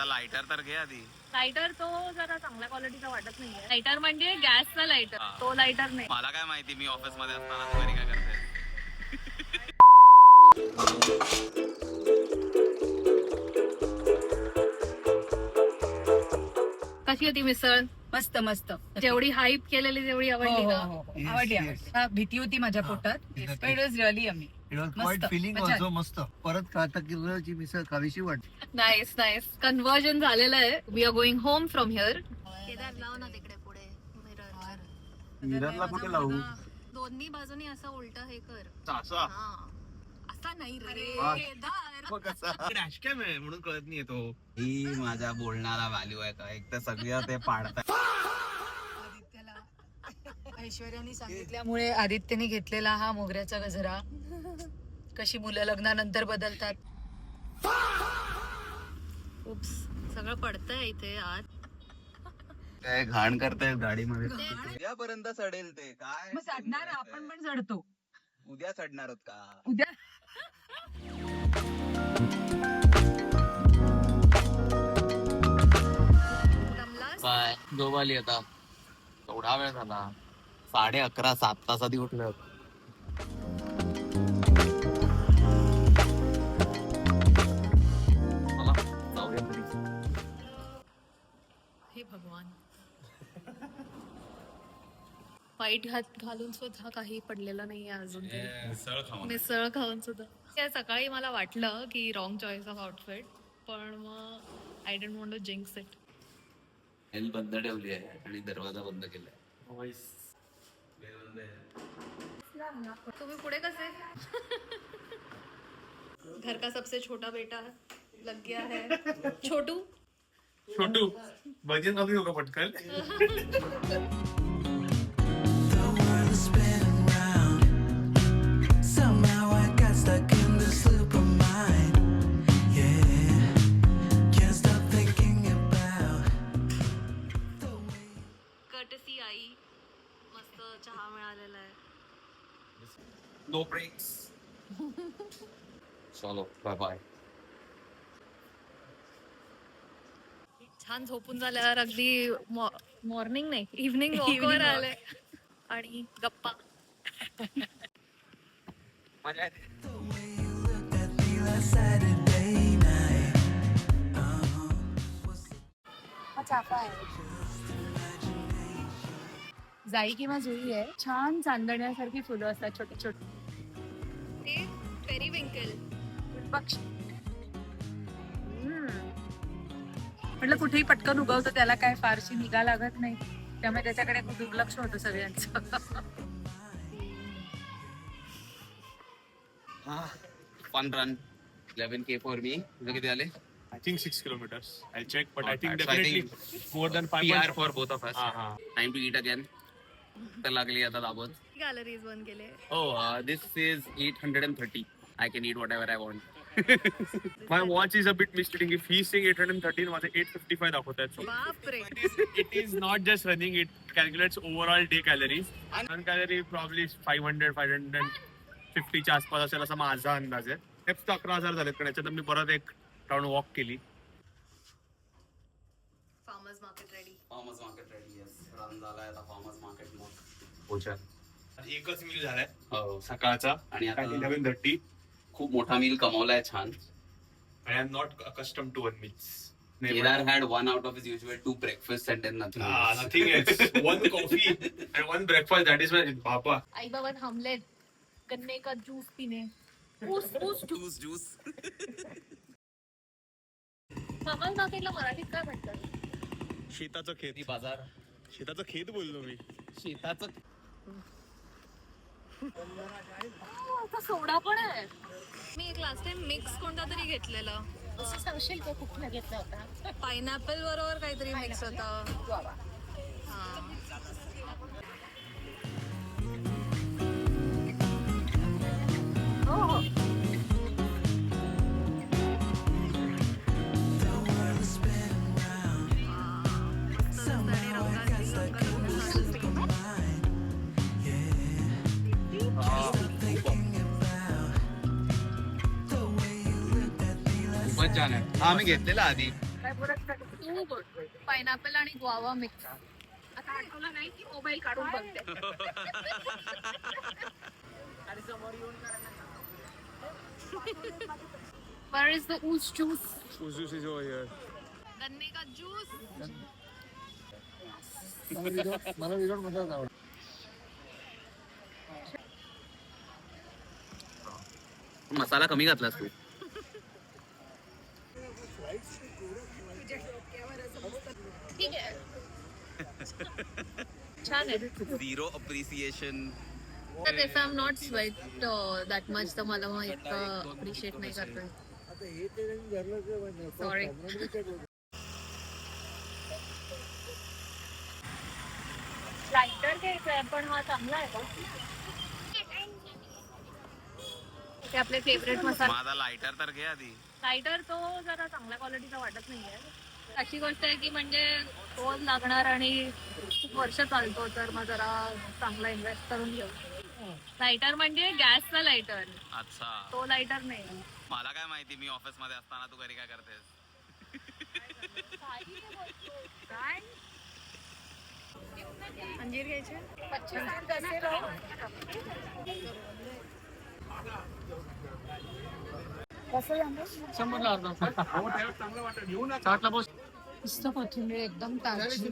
आता लायटर तर घे आधी. लायटर तो जरा चांगल्या क्वालिटीचा वाटत नाहीये. लायटर म्हणजे गॅसचा लायटर, तो लायटर नाही. मला काय माहिती, मी ऑफिस मध्ये असताना तू घरी काय करते. कशी होती मिसळ? मस्त मस्त. जेवढी हाईप केलेली तेवढी आवडली का? आवडली आवडली. भीती होती माझ्या पोटात. But it was really amazing. It was मस्त. quite feeling मजा also मस्त. परत खाता की मिसळ खावीशी वाटते. Nice nice. कन्वर्जन झालेलं आहे. We are going home from here. Kedar लाव ना तिकडे पुढे मिररला कुठे लावू? दोन्ही बाजूनी असं उलट हे कर. असा असा नाही रे केदार. क्रॅश कॅम आहे म्हणून कळत नाही तो. ही माझ्या बोलणारा व्हॅल्यू आहे का? एक तर सगळं ते पाडतात. ऐश्वर्याने सांगितल्यामुळे आदित्यने घेतलेला हा मोगऱ्याचा गजरा. कशी मुलं लग्नानंतर बदलतात. उप्स, सगळं पडतंय इथे आत. काय घाण करतायत गाडीमध्ये. उद्यापर्यंत सडेल ते काय. मग चढणार आपण पण चढतो. उद्या चढणार आहोत का? उद्या काय झोपाली आता. एवढा वेळ झाला. 11:30 7 तास आधी उठलो. हे भगवान. वाईट हात घालून सुद्धा काही पडलेलं नाहीये अजून. मिसळ खाऊन सुद्धा. सकाळी मला वाटलं की रॉंग चॉईस ऑफ आउटफिट, पण मग I don't want to jinx it. हेल बंद ठेवली आहे आणि दरवाजा बंद केलाय. तुम्ही पुढे कसे? घर का सबसे छोटा बेटा लग गया है. छोटू भजन कमी होगा पटकन. कर्टसी आई. मस्त चहा मिळालेला आहे. No breaks. चलो बाय बाय. छान झोपून झाल्यावर अगदी मॉर्निंग नाही इव्हनिंग वॉकवर आले आणि गप्पा. मजा जाई किंवा जुई आहे. छान चांदण्यासारखी फुलं असतात छोटी छोटी. ते पेरीविंकल. पक्षी म्हटलं कुठेही पटकन उगवतं, त्याला काय फारशी निगा लागत नाही, त्यामुळे त्याच्याकडे खूप दुर्लक्ष होतं सगळ्यांचं. Fun run 11K for me. तुझं किती आले? I think 6 kilometers. I'll check, but I think So I definitely think more than 5. PR for both of us. हाँ. Time to eat again. तर लागली आता दाबत. गॅलरीज बंद केले. Oh, this is 830. I can eat whatever I want. My watch is a bit misleading. If he's saying 813, माझे 855 दाखवतायत. So बापरे. it is not just running. It calculates overall day calories. One calorie probably 500, 550 च्या आसपास असेल असा माझा अंदाज आहे. Steps 11,000 झालेत, पण याच्यात मी परत एक राऊंड वॉक केली. Farmers market ready. Farmers market ready. Yes. Run झालाय आता farmers market मग. पोचा. एकच मील झालाय हो. सकाळचा आणि आता 11:30. खूप मोठा मील कमावलाय छान. I am not accustomed to one meals. Kedar had one out of his usual 2 breakfasts and then nothing else. Nothing else. One coffee and one breakfast. That is my papa. आई बाबा थांबलेत गन्ने का juice पिणे. ऊस Juice. Farmers मार्केटला मराठीत काय म्हणतात? शेताचं खेत. बाजार. शेताचं खेत बोललो मी. शेताचं. आता सोडा पण आहे. मी एक लास्ट टाइम मिक्स कोणता तरी घेतलेला. असं सांगशील का कुठला घेतला होता? पायनॅपल बरोबर काहीतरी मिक्स होता. खूपच छान आहे. हा मी घेतलेला आधी. पायनॅपल आणि गुआवा मिक्स. आता आठवलं नाही की मोबाईल काढून बघते. Where is the oozh juice? Juice is over here. गन्ने का जूस. मला विरोध मसाला आवडतो. मसाला कमी घातलास तू. ठीक आहे. छान आहे. Zero appreciation. तर if I'm not sweat that much तर मला मग इतकं अप्रिशिएट नाही करता येत. आता हे ते धरलं तर म्हणजे Sorry. लायटर घ्यायचा पण हा चांगला आहे का? ते आपले फेवरेट मसाला. माझा लायटर तर घे आधी. लायटर तो जरा चांगल्या क्वालिटीचा वाटत नाहीये. अशी गोष्ट आहे की म्हणजे तोच लागणार आणि खूप वर्ष चालतो तर मग जरा चांगला इन्व्हेस्ट करून घेऊ. लायटर म्हणजे गॅसचा लायटर, अच्छा, तो लायटर नाही. मला काय माहिती, मी ऑफिस मध्ये असताना तू घरी काय करतेस. काय अंजीर घ्यायचे? मस्त कोथिंबीर एकदम ताजी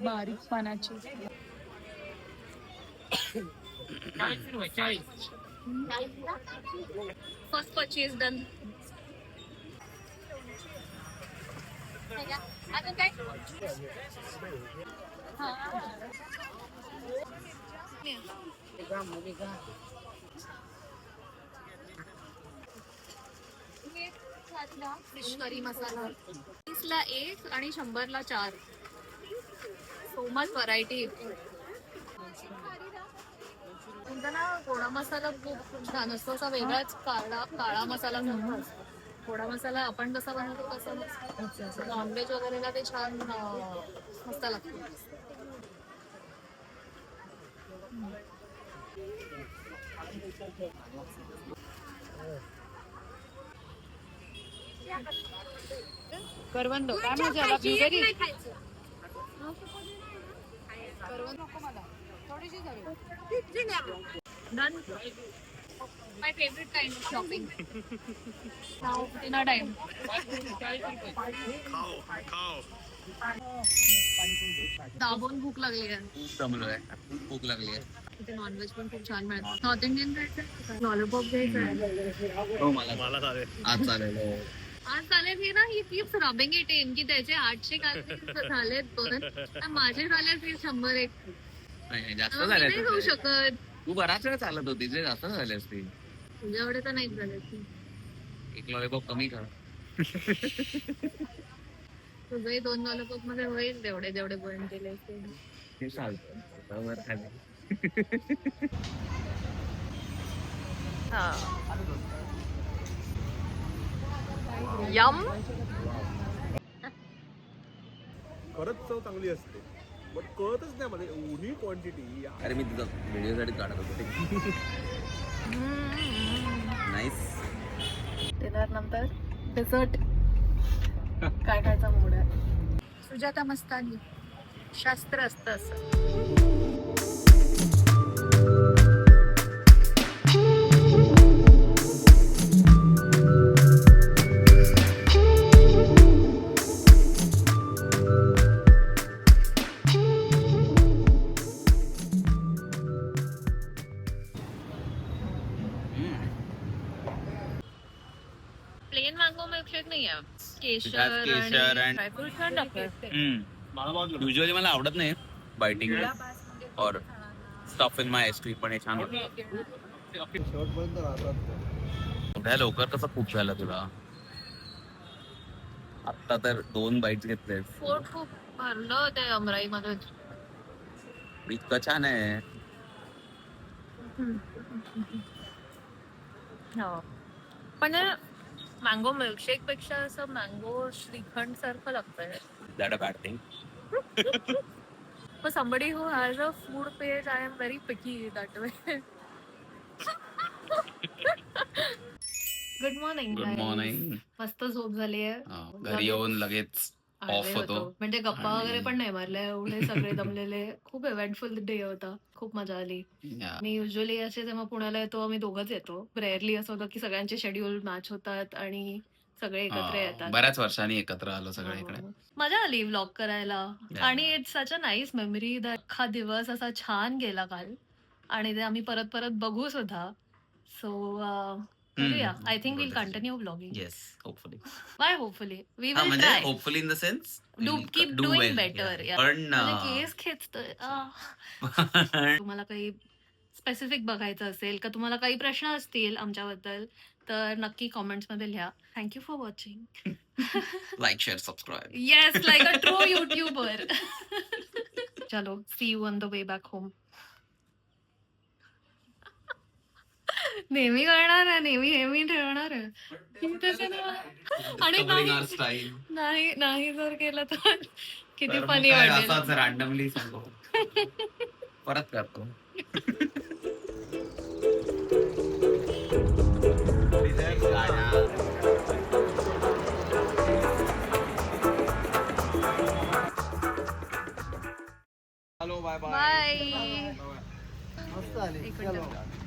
बारीक पानाची. First purchase done. अजून काय? फिश करी मसाला 30ला 1 आणि 100ला 4. So much variety. तुमचा ना गोडा मसाला खूप छान असतो, असा वेगळाच काळा मसाला म्हणून असतो. गोडा मसाला आपण जसा बनवतो तसं नॉनव्हेज वगैरेला ते छान मस्त लागतो. करवंद काय मजा आला. ब्लूबेरी करवंद नको मला, थोडीशी हवी. Done. My favorite kind of shopping. Now dinner time. दाबून भूक लागली आहे. खूप दमलोय, खूप भूक लागली आहे. इथे नॉनव्हेज पण खूप छान मिळतं. नॉर्थ इंडियन खायचं, लॉलीपॉप घ्यायचं. हो मला चालेल. आज चालेल. हो. आज चालेल हे ना, he keeps rubbing it in की त्याचे 800 कॅलरीज झालेत 2, माझे झाले 100. नाही, जास्त मी झाले नाही खाऊ शकत. तू बराच वेळ चालत होती, जे जास्त झाले असतील. तुझ्याकडे तर नाही झाले. एक लॉलीपॉप कमी कर. तुझंही 2 लॉलीपॉप मध्ये होईल तेवढे जेवढे बर्न केले असते. हे चालतं बरोबर खाली. यम. खरंच चव चांगली असते, पण कळतच नाही मला एवढी क्वांटिटी. अरे मी तुझा व्हिडिओ साठी काढत होतो. नाईस. डिनर नंतर डेझर्ट काय खायचा मूड आहे. सुजाता मस्तानी. शास्त्र असतं असं. प्लेन मँगो मिल्कशेक नाही आहे. केशर आणि ड्रायफ्रूट छान टाकतात. युजली मला आवडत नाही बायटिंग और स्टफ इन माय आईस्क्रीम, पण हे छान होतं. शेवटपर्यंत राहतात. एवढ्या लवकर कसं खूप झालं तुला. आता तर 2 बाईट्स घेतले. पोट खूप भरलं ते अमराई मध्ये. इतकं छान आहे. पण मँगो मिल्कशेक पेक्षा असं मँगो श्रीखंड सारखं लागतंय. That a bad thing. For somebody who has a food page, I am very picky that way. Good morning good morning. मस्त झोप झाली आहे घरी येऊन लगेच ऑफ होतो. म्हणजे गप्पा आणि- वगैरे पण नाही मारल्या, एवढे सगळे दमलेले. खूप इव्हेंटफुल डे होता, खूप मजा आली. Yeah. मी युजली असे जेव्हा पुण्याला येतो आम्ही दोघंच येतो. रेअरली असं होतं की सगळ्यांचे शेड्यूल मॅच होतात आणि सगळे एकत्र येतात. बऱ्याच वर्षांनी एकत्र आलो सगळे इकडे. हो. मजा आली व्लॉग करायला Yeah. आणि it's such a nice memory. अख्खा दिवस असा छान गेला काल आणि ते आम्ही परत परत बघू सुद्धा. सो करूया. I think will continue vlogging. Yes, hopefully. Bye hopefully we will म्हणजे try. Hopefully in the sense keep doing better. पण केस खेचतोय. तुम्हाला काही स्पेसिफिक बघायचं असेल का तुम्हाला काही प्रश्न असतील आमच्याबद्दल तर नक्की कॉमेंट्स मध्ये लिहा. Thank you for watching. Like share subscribe. Yes, like a true YouTuber. चलो, see you on the way back home. नेहमी करणार आहे, नेहमी हे मी ठेवणार आहे. तसं आणि नाही जर केलं तर किती फनी वाटेल. असाच रॅन्डमली सांगतो. परत करतो. Hello, bye bye. बाय. मस्त आली. एक चलो. मिनिट.